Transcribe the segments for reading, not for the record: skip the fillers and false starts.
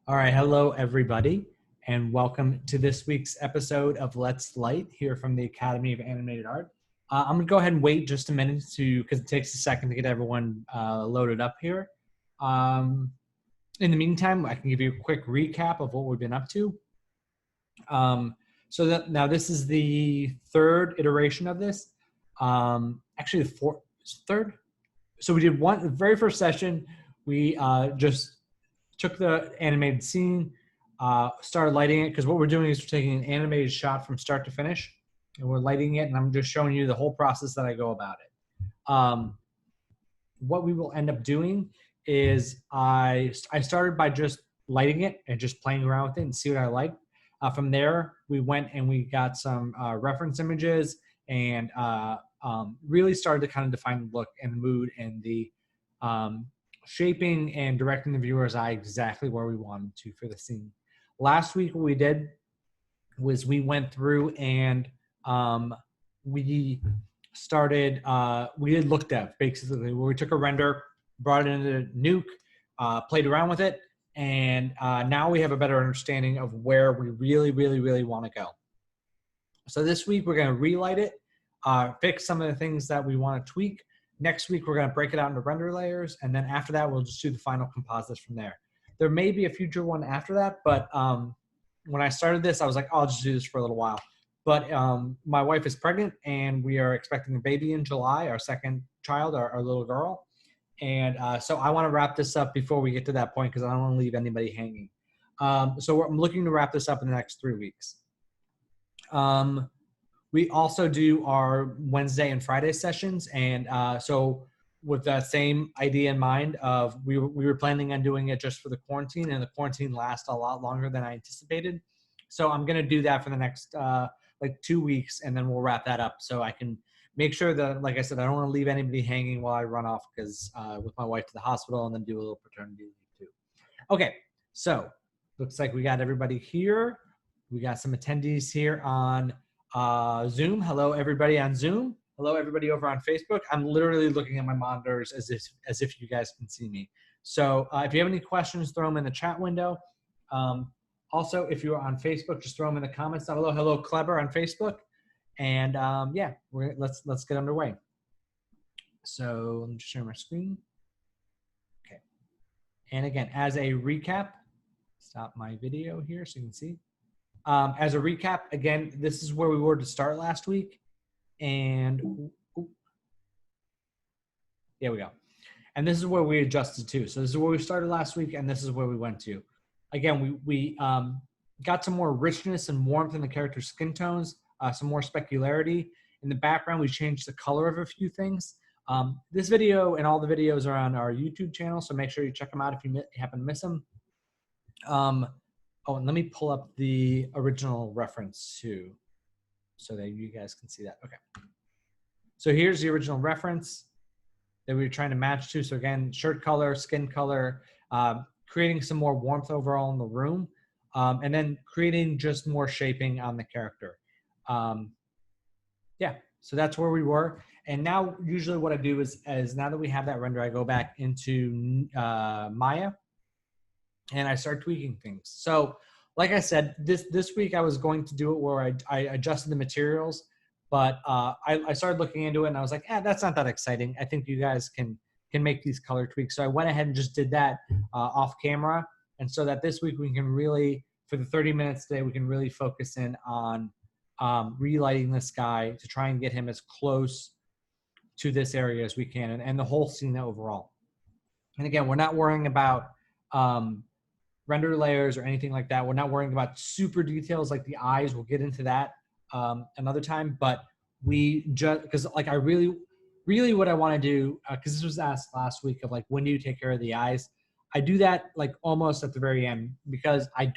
All right, hello everybody, and welcome to this week's episode of Let's Light here from the Academy of Animated Art. I'm gonna go ahead and wait just a minute because it takes a second to get everyone loaded up here. In the meantime, I can give you a quick recap of what we've been up to. Now this is the third iteration of this. Actually, the third. So we did the very first session. We just took the animated scene, started lighting it, because what we're doing is we're taking an animated shot from start to finish, and we're lighting it, and I'm just showing you the whole process that I go about it. What we will end up doing is I started by just lighting it and just playing around with it and see what I like. From there, we went and we got some reference images and really started to kind of define the look and the mood and the shaping and directing the viewer's eye exactly where we wanted to for the scene. Last week, what we did was we went through and we did look dev, basically, where we took a render, brought it into Nuke, played around with it, and now we have a better understanding of where we really want to go. So this week, we're going to relight it, fix some of the things that we want to tweak. Next week, we're going to break it out into render layers, and then after that, we'll just do the final composites from there. There may be a future one after that, but when I started this, I was like, oh, I'll just do this for a little while. But my wife is pregnant, and we are expecting a baby in July, our second child, our little girl. And so I want to wrap this up before we get to that point because I don't want to leave anybody hanging. So I'm looking to wrap this up in the next 3 weeks. We also do our Wednesday and Friday sessions, and so with that same idea in mind of we were planning on doing it just for the quarantine, and the quarantine lasts a lot longer than I anticipated. So I'm going to do that for the next like 2 weeks, and then we'll wrap that up so I can make sure that, like I said, I don't want to leave anybody hanging while I run off because with my wife to the hospital and then do a little paternity leave too. Okay, so looks like we got everybody here. We got some attendees here on Zoom. Hello, everybody on Zoom. Hello, everybody over on Facebook. I'm literally looking at my monitors as if you guys can see me. So if you have any questions, throw them in the chat window. Also, if you're on Facebook, just throw them in the comments down below. Hello, Kleber on Facebook. And yeah, let's get underway. So let me just share my screen. Okay. And again, as a recap, stop my video here so you can see. As a recap, again, this is where we were to start last week. And there we go. And this is where we adjusted to. So this is where we started last week, and this is where we went to. Again, we got some more richness and warmth in the character's skin tones, some more specularity. In the background, we changed the color of a few things. This video and all the videos are on our YouTube channel, so make sure you check them out if you happen to miss them. Oh, and let me pull up the original reference too, so that you guys can see that. Okay. So here's the original reference that we were trying to match to. So again, shirt color, skin color, creating some more warmth overall in the room, and then creating just more shaping on the character. Yeah, so that's where we were. And now usually what I do is now that we have that render, I go back into Maya, and I start tweaking things. So like I said, this week I was going to do it where I adjusted the materials, but I started looking into it and I was like, that's not that exciting. I think you guys can make these color tweaks. So I went ahead and just did that off camera. And so that this week we can really, for the 30 minutes today, we can really focus in on relighting this guy to try and get him as close to this area as we can and the whole scene overall. And again, we're not worrying about render layers or anything like that. We're not worrying about super details like the eyes. We'll get into that another time. But we just, because like I really what I want to do, because this was asked last week of like, when do you take care of the eyes? I do that like almost at the very end because I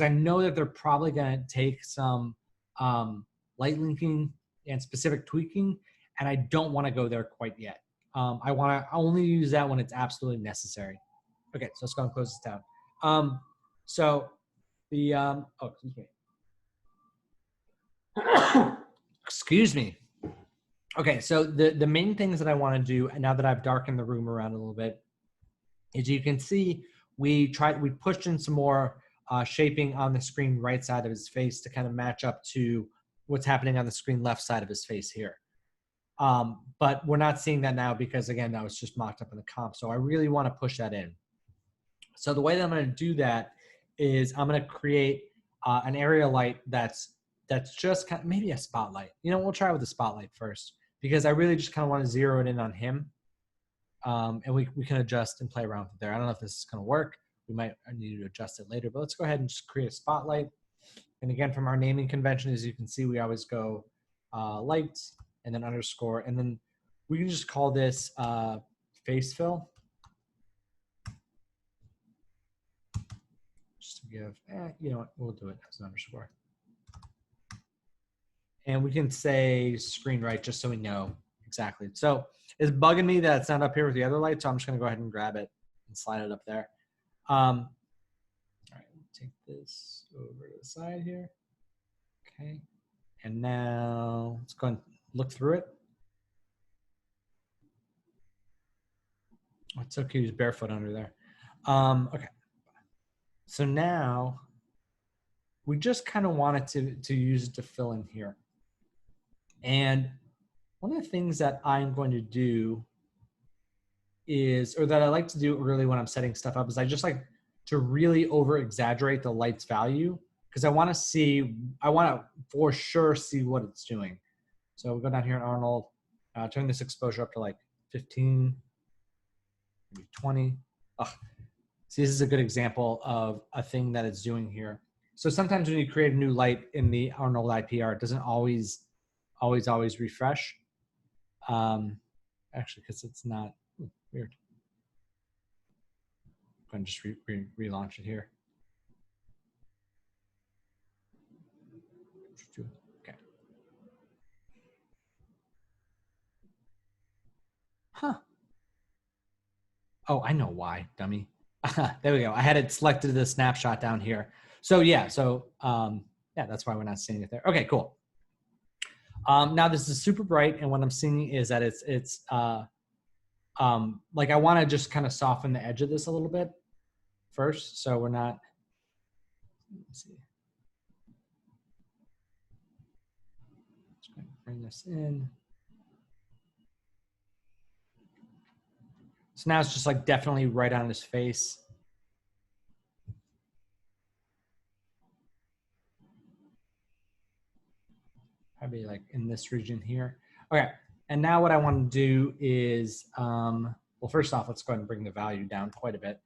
know that they're probably going to take some light linking and specific tweaking, and I don't want to go there quite yet. I want to only use that when it's absolutely necessary. Okay, so let's go and close this down. So the, oh, excuse me. Excuse me. Okay, so the main things that I want to do now that I've darkened the room around a little bit is you can see we pushed in some more shaping on the screen right side of his face to kind of match up to what's happening on the screen left side of his face here. But we're not seeing that now because, again, that was just mocked up in the comp. So I really want to push that in. So the way that I'm going to do that is I'm going to create an area light that's just kind of maybe a spotlight. You know, we'll try with the spotlight first because I really just kind of want to zero it in on him. And we can adjust and play around with it there. I don't know if this is going to work. We might need to adjust it later, but let's go ahead and just create a spotlight. And again, from our naming convention, as you can see, we always go light and then underscore. And then we can just call this face fill. Just to give, you know what, we'll do it as an underscore. And we can say screen right just so we know exactly. So it's bugging me that it's not up here with the other light, so I'm just gonna go ahead and grab it and slide it up there. All right, take this over to the side here. Okay, and now let's go and look through it. Oh, it's so cute, he's barefoot under there. Okay, so now we just kind of wanted to use it to fill in here. And one of the things that I'm going to do is, or that I like to do early when I'm setting stuff up, is I just like to really over exaggerate the light's value because I want to for sure see what it's doing. So we'll go down here in Arnold, turn this exposure up to like 15, maybe 20. Ugh. See, this is a good example of a thing that it's doing here. So sometimes when you create a new light in the Arnold IPR, it doesn't always refresh. Actually, because it's not weird. I'm going to just relaunch it here. Okay. Huh. Oh, I know why, dummy. There we go. I had it selected the snapshot down here. So yeah, yeah, that's why we're not seeing it there. Okay, cool. Now this is super bright, and what I'm seeing is that it's like I want to just kind of soften the edge of this a little bit first, so we're not. Let's see. Just going to bring this in. So now it's just like definitely right on his face. Probably like in this region here. Okay, and now what I want to do is, well, first off, let's go ahead and bring the value down quite a bit.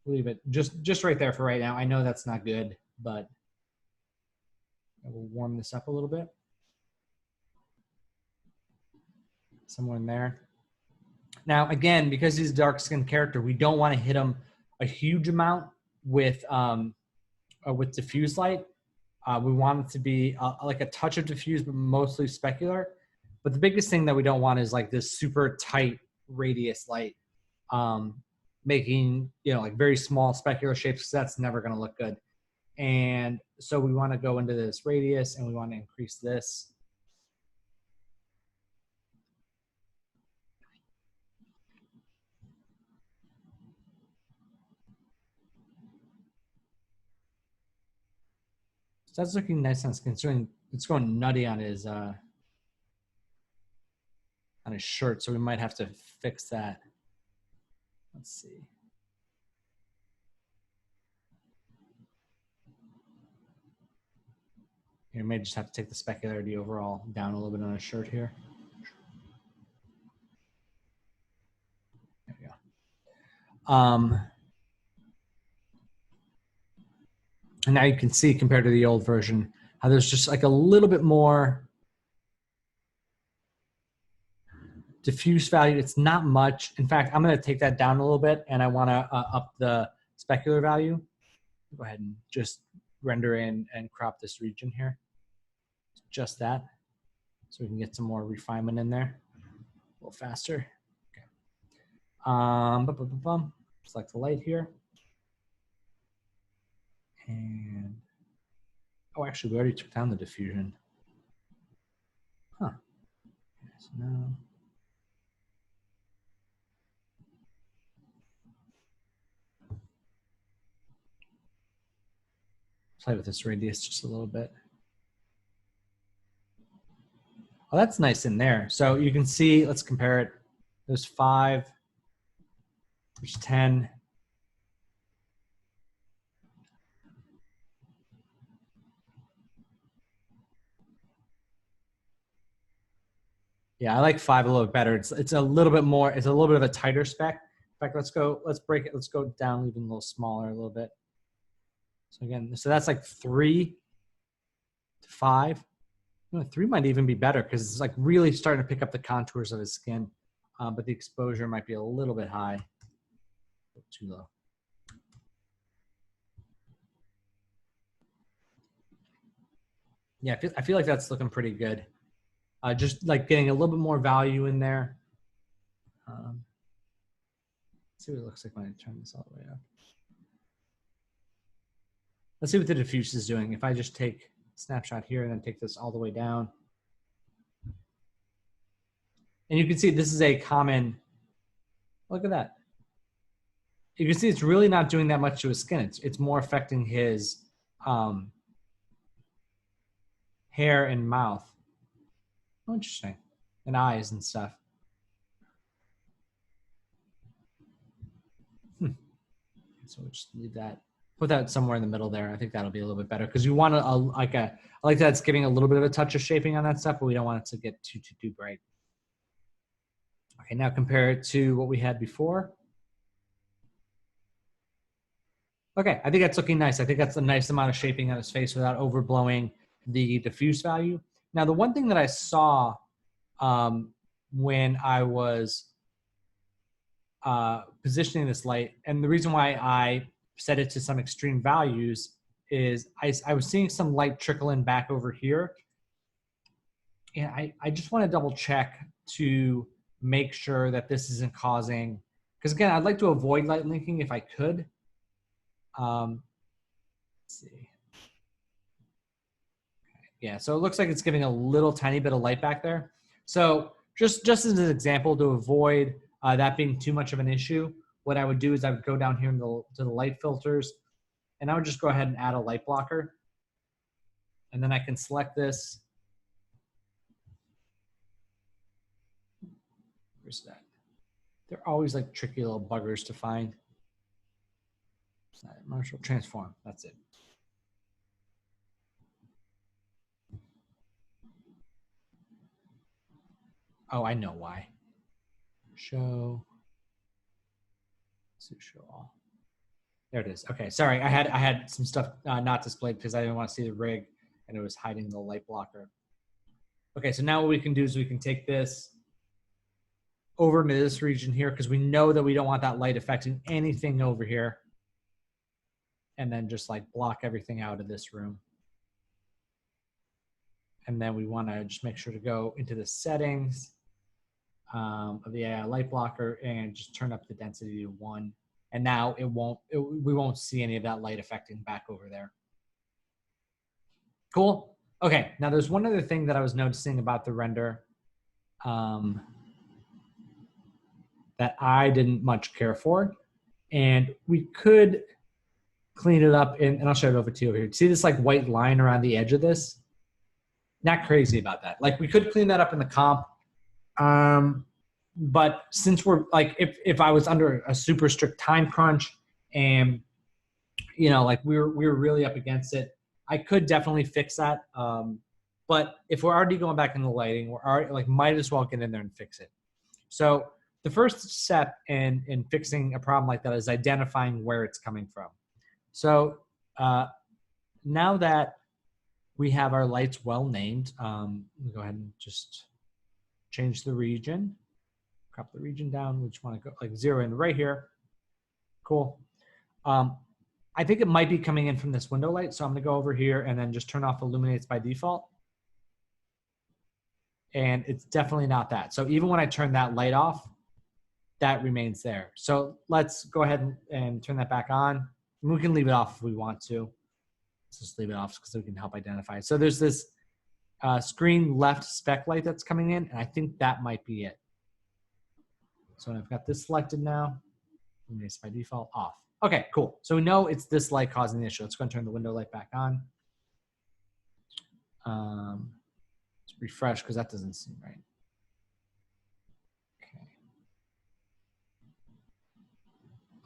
Leave it just right there for right now. I know that's not good, but I will warm this up a little bit. Somewhere in there. Now, again, because he's a dark-skinned character, we don't want to hit him a huge amount with diffuse light. We want it to be like a touch of diffuse, but mostly specular. But the biggest thing that we don't want is like this super tight radius light, making, you know, like very small specular shapes, because that's never going to look good. And so we want to go into this radius and we want to increase this. So that's looking nice on considering it's going nutty on his shirt, so we might have to fix that. Let's see. You may just have to take the specularity overall down a little bit on his shirt here. There we go. And now you can see, compared to the old version, how there's just like a little bit more diffuse value. It's not much. In fact, I'm going to take that down a little bit, and I want to up the specular value. Go ahead and just render in and crop this region here. Just that, so we can get some more refinement in there a little faster. Okay. Select the light here. And, oh, actually, we already took down the diffusion. Huh. Okay, so now. Play with this radius just a little bit. Oh, that's nice in there. So you can see, let's compare it. There's 5, there's 10. Yeah, I like 5 a little bit better. It's a little bit more, it's a little bit of a tighter spec. In fact, let's break it. Let's go down even a little smaller a little bit. So again, so that's like 3 to 5. No, 3 might even be better because it's like really starting to pick up the contours of his skin. But the exposure might be a little bit high. Too low. Yeah, I feel like that's looking pretty good. Just like getting a little bit more value in there. Let's see what it looks like when I turn this all the way up. Let's see what the diffuse is doing. If I just take a snapshot here and then take this all the way down. And you can see this is a common, look at that. You can see it's really not doing that much to his skin. It's more affecting his hair and mouth. Oh, interesting. And eyes and stuff. So we'll just leave that. Put that somewhere in the middle there. I think that'll be a little bit better because you want to I like that it's giving a little bit of a touch of shaping on that stuff, but we don't want it to get too bright. Okay, now compare it to what we had before. Okay, I think that's looking nice. I think that's a nice amount of shaping on his face without overblowing the diffuse value. Now, the one thing that I saw when I was positioning this light, and the reason why I set it to some extreme values is I was seeing some light trickle in back over here. And I just want to double check to make sure that this isn't causing, because again, I'd like to avoid light linking if I could. Let's see. Okay. Yeah, so it looks like it's giving a little tiny bit of light back there. So just as an example, to avoid that being too much of an issue, what I would do is I would go down here to the light filters, and I would just go ahead and add a light blocker. And then I can select this. Where's that? They're always like tricky little buggers to find. Marshall transform, that's it. Oh, I know why. Show all. There it is. Okay, sorry, I had some stuff not displayed because I didn't want to see the rig and it was hiding the light blocker. Okay, so now what we can do is we can take this over into this region here because we know that we don't want that light affecting anything over here. And then just like block everything out of this room. And then we want to just make sure to go into the settings of the AI light blocker and just turn up the density to 1. And now we won't see any of that light affecting back over there. Cool. Okay, now there's one other thing that I was noticing about the render that I didn't much care for. And we could clean it up, and I'll show it over to you over here. See this like white line around the edge of this? Not crazy about that. Like we could clean that up in the comp. But since we're like, if I was under a super strict time crunch and, you know, like we were really up against it, I could definitely fix that. But if we're already going back into lighting, we're already like, might as well get in there and fix it. So the first step in fixing a problem like that is identifying where it's coming from. So now that we have our lights well named, we'll go ahead and just change the region, crop the region down. We just want to go like 0 in right here. Cool. I think it might be coming in from this window light. So I'm going to go over here and then just turn off illuminates by default. And it's definitely not that. So even when I turn that light off, that remains there. So let's go ahead and turn that back on. And we can leave it off if we want to. Let's just leave it off because we can help identify it. So there's this screen left spec light that's coming in, and I think that might be it. So I've got this selected now. Illuminates by default off. Okay, cool. So we know it's this light causing the issue. Let's go and turn the window light back on. Let's refresh because that doesn't seem right.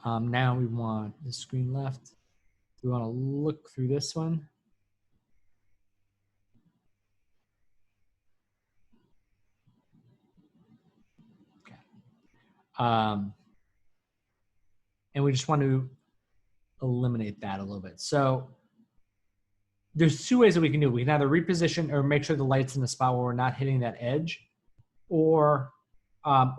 Okay. Now we want the screen left. We want to look through this one. Okay. And we just want to eliminate that a little bit. So there's two ways that we can do it. We can either reposition or make sure the light's in the spot where we're not hitting that edge, or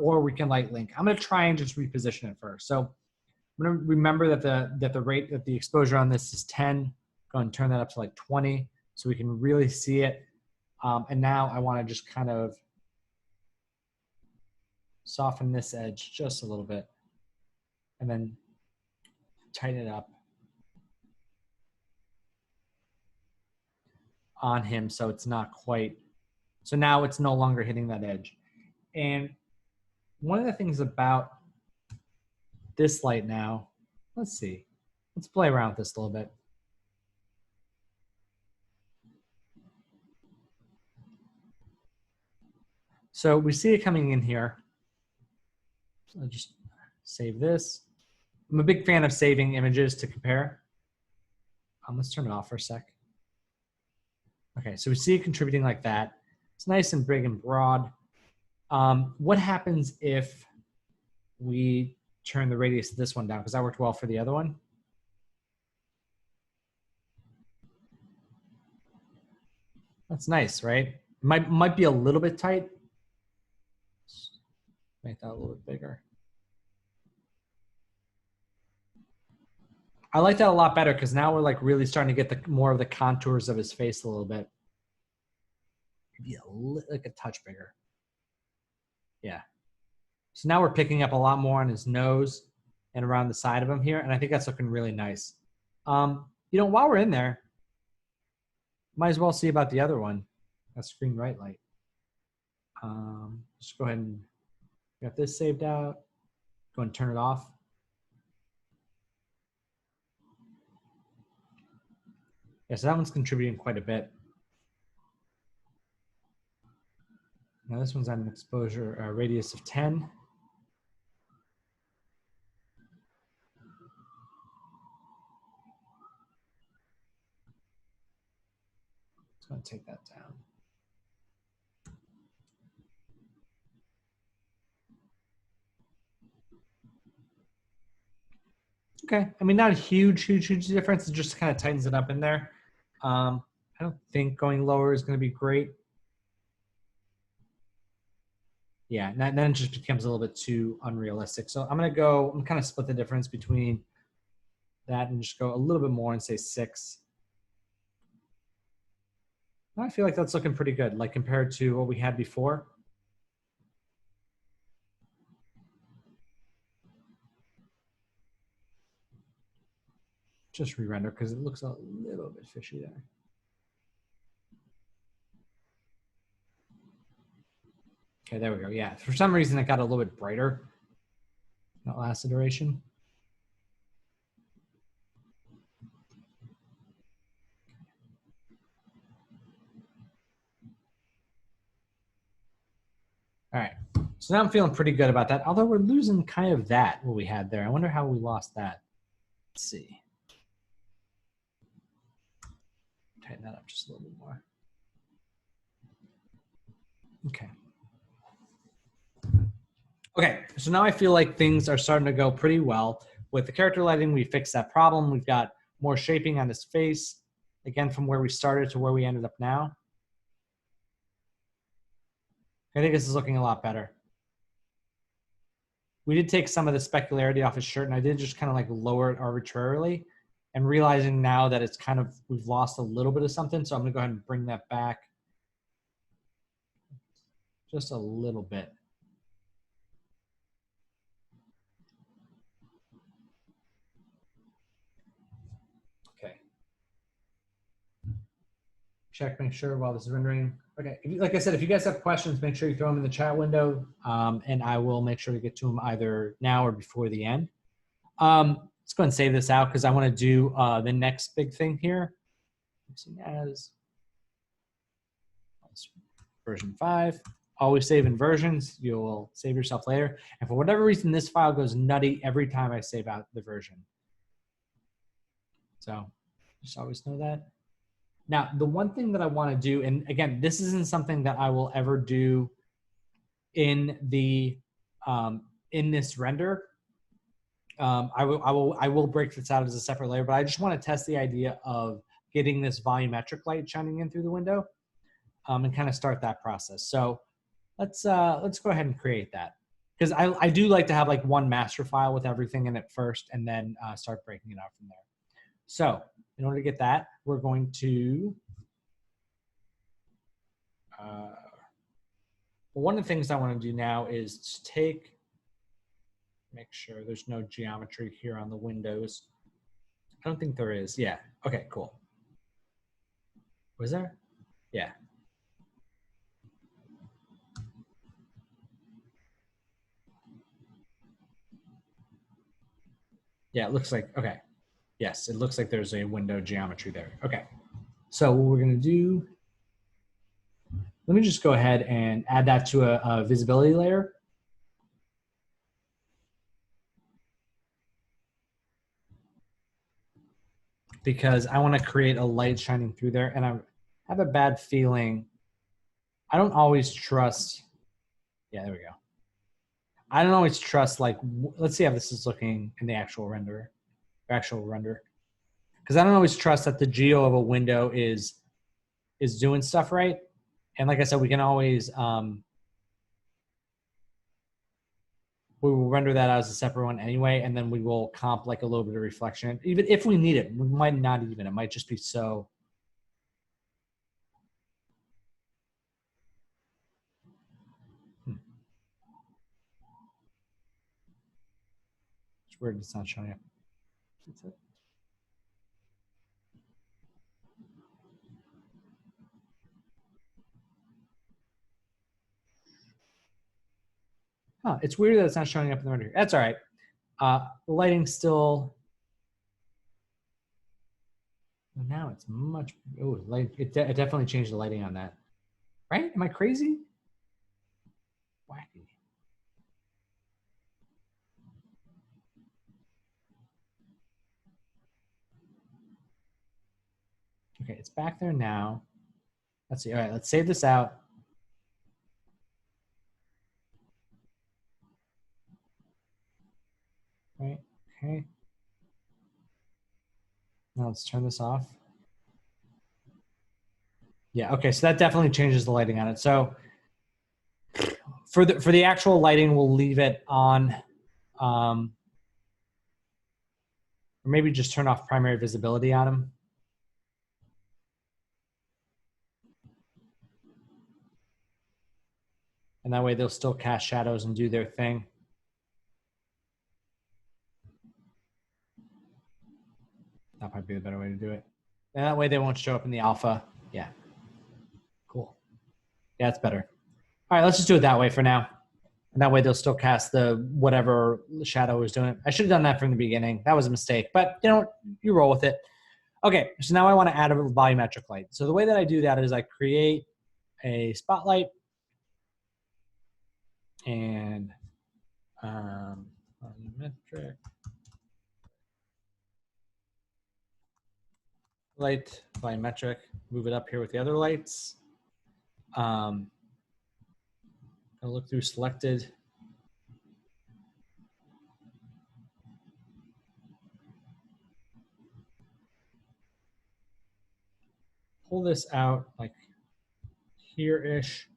we can light link. I'm going to try and just reposition it first. So I'm going to remember that the exposure on this is 10. Go and turn that up to like 20 so we can really see it. And now I want to just kind of soften this edge just a little bit and then tighten it up on him so it's not quite, so now it's no longer hitting that edge. And one of the things about this light now, let's play around with this a little bit. So we see it coming in here. So I'll just save this. I'm a big fan of saving images to compare. Let's turn it off for a sec. Okay, so we see it contributing like that. It's nice and big and broad. What happens if we turn the radius of this one down? Because that worked well for the other one. That's nice, right? Might be a little bit tight. Make that a little bit bigger. I like that a lot better because now we're like really starting to get more of the contours of his face a little bit. Maybe like a touch bigger. Yeah. So now we're picking up a lot more on his nose and around the side of him here. And I think that's looking really nice. You know, while we're in there, might as well see about the other one. That's screen right light. Just go ahead and get this saved out. Go and turn it off. Yeah, so that one's contributing quite a bit. Now this one's at an exposure radius of 10. Just gonna take that down. Okay, I mean, not a huge difference. It just kind of tightens it up in there. I don't think going lower is going to be great. Yeah, and then it just becomes a little bit too unrealistic. So I'm kind of split the difference between that and just go a little bit more and say 6. I feel like that's looking pretty good, like compared to what we had before. Just re-render because it looks a little bit fishy there. Okay, there we go. Yeah, for some reason it got a little bit brighter that last iteration. All right, so now I'm feeling pretty good about that. Although we're losing kind of what we had there. I wonder how we lost that. Let's see. Tighten that up just a little bit more. Okay. Okay, so now I feel like things are starting to go pretty well. With the character lighting, we fixed that problem. We've got more shaping on his face, again, from where we started to where we ended up now. I think this is looking a lot better. We did take some of the specularity off his shirt, and I did just kind of like lower it arbitrarily, and realizing now that it's kind of, we've lost a little bit of something, so I'm gonna go ahead and bring that back just a little bit. Okay. Check, make sure while this is rendering. Okay, like I said, if you guys have questions, make sure you throw them in the chat window, and I will make sure to get to them either now or before the end. let's go and save this out because I want to do the next big thing here. As version 5. Always save in versions. You'll save yourself later. And for whatever reason, this file goes nutty every time I save out the version. So just always know that. Now, the one thing that I want to do, and again, this isn't something that I will ever do in the in this render. I will break this out as a separate layer, but I just want to test the idea of getting this volumetric light shining in through the window, and kind of start that process. So let's go ahead and create that, because I do like to have like one master file with everything in it first, and then start breaking it out from there. So in order to get that, we're going to one of the things I want to do now is to make sure there's no geometry here on the windows. I don't think there is. Yeah. Okay, cool. Was there? Yeah. Yeah, it looks like, okay. Yes, it looks like there's a window geometry there. Okay. So what we're going to do, let me just go ahead and add that to a visibility layer. Because I want to create a light shining through there, and I have a bad feeling. I don't always trust. Yeah, there we go. I don't always trust, like, let's see how this is looking in the actual render. Because I don't always trust that the geo of a window is doing stuff right. And like I said, we can always we will render that out as a separate one anyway, and then we will comp like a little bit of reflection. Even if we need it, we might not even. It might just be so. It's weird it's not showing up. That's it. Huh, it's weird that it's not showing up in the render. That's all right. The lighting's still. Now it's much. Oh, it definitely changed the lighting on that. Right? Am I crazy? Wacky. Okay, it's back there now. Let's see. All right, let's save this out. Right. Okay. Now let's turn this off. Yeah. Okay. So that definitely changes the lighting on it. So for the actual lighting, we'll leave it on, or maybe just turn off primary visibility on them. And that way they'll still cast shadows and do their thing. That might be the better way to do it. And that way they won't show up in the alpha. Yeah. Cool. Yeah, it's better. All right, let's just do it that way for now. And that way they'll still cast the whatever shadow is doing. I should have done that from the beginning. That was a mistake, but you know, you roll with it. Okay, so now I want to add a volumetric light. So the way that I do that is I create a spotlight and volumetric light, volumetric, move it up here with the other lights. I'll look through selected. Pull this out like here-ish.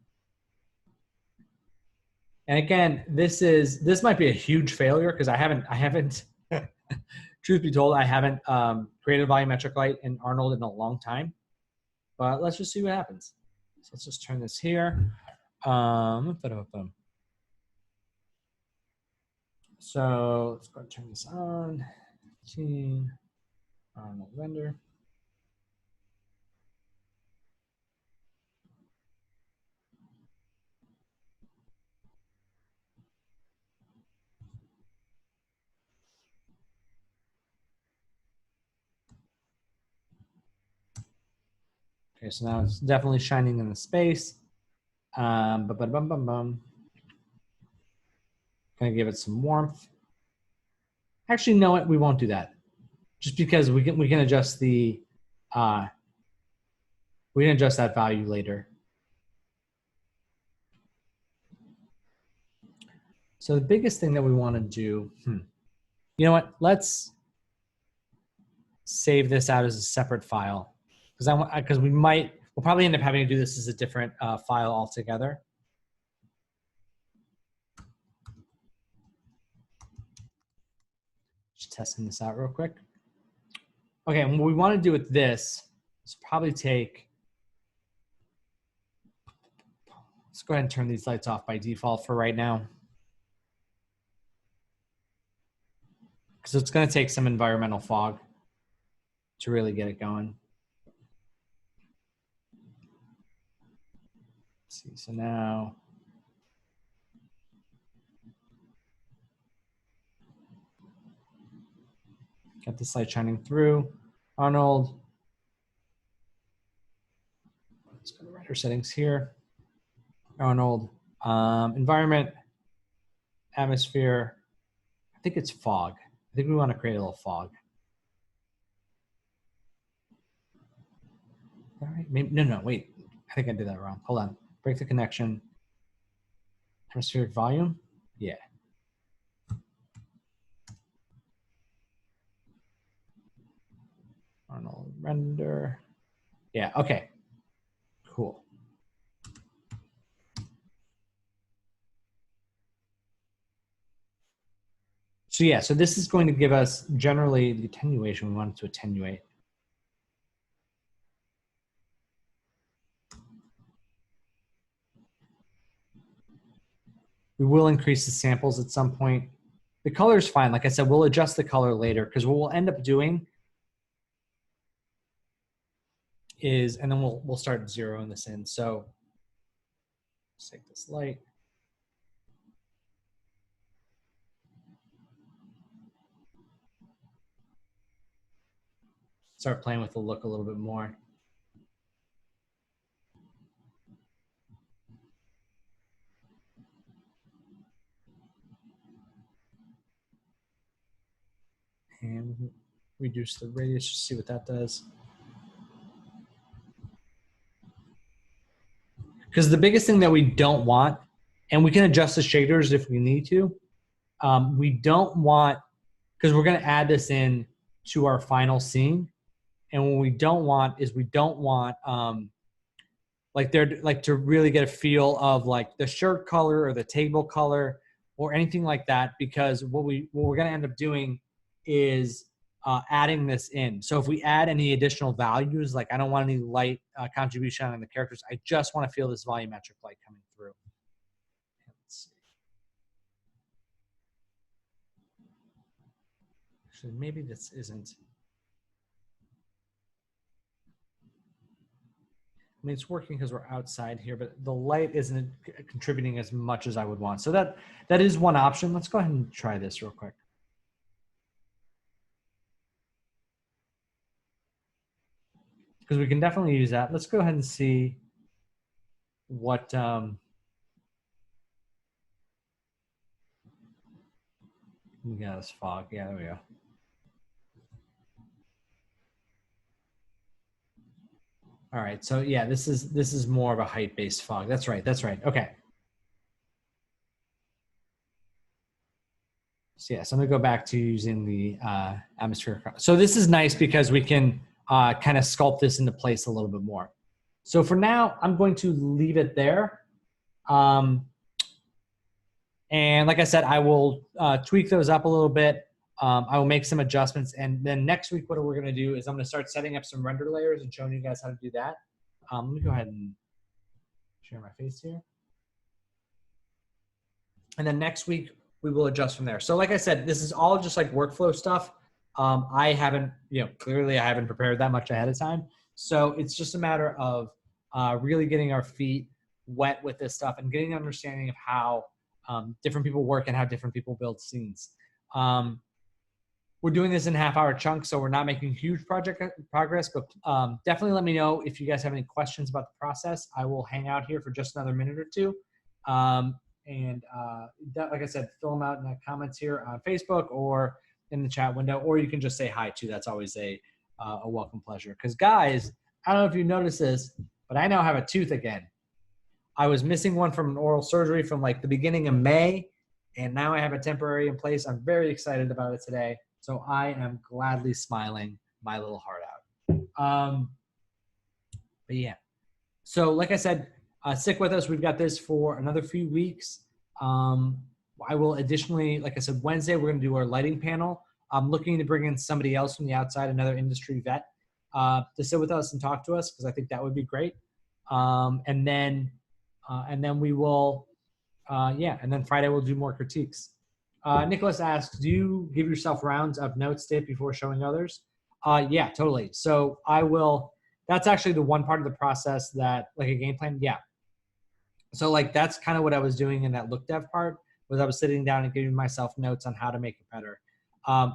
And again, this might be a huge failure because I haven't truth be told, I haven't created a volumetric light in Arnold in a long time. But let's just see what happens. So let's just turn this here. So let's go and turn this on. Arnold render. Okay, so now it's definitely shining in the space. Gonna give it some warmth. Actually, no, we won't do that. Just because we can adjust the we can adjust that value later. So the biggest thing that we want to do, you know what? Let's save this out as a separate file because we'll probably end up having to do this as a different file altogether. Just testing this out real quick. Okay, and what we want to do with this is probably take. Let's go ahead and turn these lights off by default for right now, because it's going to take some environmental fog to really get it going. Let's see, so now got this light shining through. Arnold, let's go to render settings here. Arnold, environment, atmosphere. I think it's fog. I think we want to create a little fog. All right, maybe, no, wait. I think I did that wrong. Hold on. Break the connection. Atmospheric volume? Yeah. Arnold render. Yeah, okay. Cool. So yeah, so this is going to give us generally the attenuation we want it to attenuate. We will increase the samples at some point. The color is fine. Like I said, we'll adjust the color later because what we'll end up doing is, and then we'll start zeroing this in. So let's take this light. Start playing with the look a little bit more. And reduce the radius, just see what that does. Because the biggest thing that we don't want, and we can adjust the shaders if we need to, we don't want, because we're going to add this in to our final scene. And what we don't want is we don't want like to really get a feel of like the shirt color or the table color or anything like that, because what we're going to end up doing is adding this in. So if we add any additional values, like I don't want any light contribution on the characters, I just want to feel this volumetric light coming through. Let's see. Actually, maybe this isn't. I mean, it's working because we're outside here, but the light isn't contributing as much as I would want. So that is one option. Let's go ahead and try this real quick. Because we can definitely use that. Let's go ahead and see what we got this fog. Yeah, there we go. All right, so yeah, this is more of a height-based fog. That's right. Okay. So yeah, so I'm gonna go back to using the atmospheric. So this is nice because we can kind of sculpt this into place a little bit more. So for now, I'm going to leave it there. And like I said, I will tweak those up a little bit. I will make some adjustments. And then next week, what we're going to do is I'm going to start setting up some render layers and showing you guys how to do that. Let me go ahead and share my face here. And then next week, we will adjust from there. So like I said, this is all just like workflow stuff. I haven't, clearly I haven't prepared that much ahead of time. So it's just a matter of really getting our feet wet with this stuff and getting an understanding of how different people work and how different people build scenes. we're doing this in half-hour chunks, so we're not making huge project progress, but definitely let me know if you guys have any questions about the process. I will hang out here for just another minute or two. Like I said, fill them out in the comments here on Facebook or in the chat window, or you can just say hi too. That's always a welcome pleasure. Because guys, I don't know if you noticed this, but I now have a tooth again. I was missing one from an oral surgery from like the beginning of May, and now I have a temporary in place. I'm very excited about it today. So I am gladly smiling my little heart out. But yeah, so like I said, stick with us. We've got this for another few weeks. I will additionally, like I said, Wednesday, we're going to do our lighting panel. I'm looking to bring in somebody else from the outside, another industry vet, to sit with us and talk to us, because I think that would be great. And then we will, and then Friday we'll do more critiques. Nicholas asks, do you give yourself rounds of notes dip before showing others? Yeah, totally. So I will, that's actually the one part of the process that, like a game plan, yeah. So like that's kind of what I was doing in that look dev part, was I was sitting down and giving myself notes on how to make it better.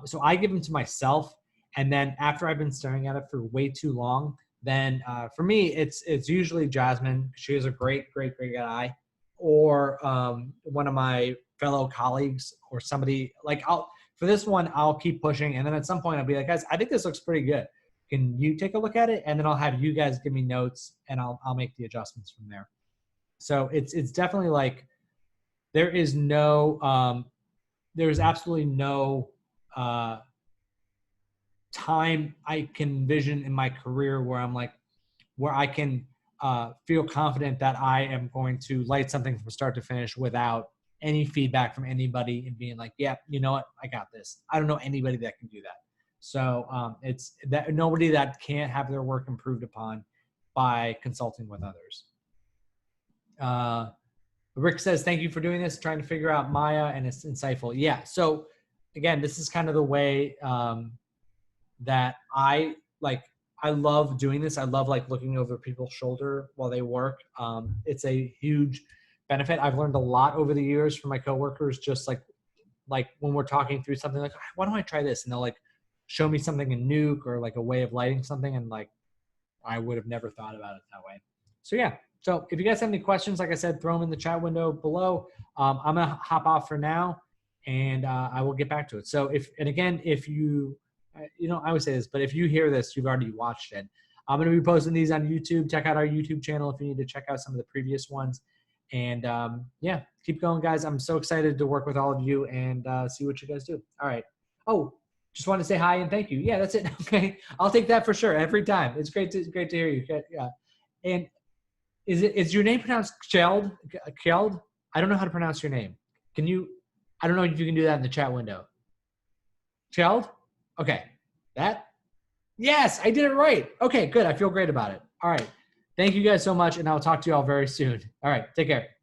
So I give them to myself, and then after I've been staring at it for way too long, then for me, it's usually Jasmine. She is a great guy, or one of my fellow colleagues, or somebody. Like for this one, I'll keep pushing, and then at some point I'll be like, guys, I think this looks pretty good. Can you take a look at it? And then I'll have you guys give me notes, and I'll make the adjustments from there. So it's definitely like there is no there's absolutely no time I can envision in my career where I'm like, where I can feel confident that I am going to light something from start to finish without any feedback from anybody and being like, yeah, you know what, I got this. I don't know anybody that can do that. So it's that nobody that can't have their work improved upon by consulting with others. Rick says, thank you for doing this, trying to figure out Maya, and it's insightful. Yeah, so again, this is kind of the way that I love doing this. I love like looking over people's shoulder while they work. It's a huge benefit. I've learned a lot over the years from my coworkers, just like when we're talking through something, like, why don't I try this? And they'll like show me something in Nuke or like a way of lighting something, and like I would have never thought about it that way. So yeah. So if you guys have any questions, like I said, throw them in the chat window below. I'm gonna hop off for now, and I will get back to it. So if you, I always say this, but if you hear this, you've already watched it. I'm gonna be posting these on YouTube. Check out our YouTube channel if you need to check out some of the previous ones. And yeah, keep going, guys. I'm so excited to work with all of you and see what you guys do. All right. Oh, just want to say hi and thank you. Yeah, that's it. Okay, I'll take that for sure every time. It's great to hear you. Yeah, and. Is your name pronounced Kjeld? Kjeld? I don't know how to pronounce your name. Can you? I don't know if you can do that in the chat window. Kjeld? Okay. That? Yes, I did it right. Okay, good. I feel great about it. All right. Thank you guys so much, and I'll talk to you all very soon. All right. Take care.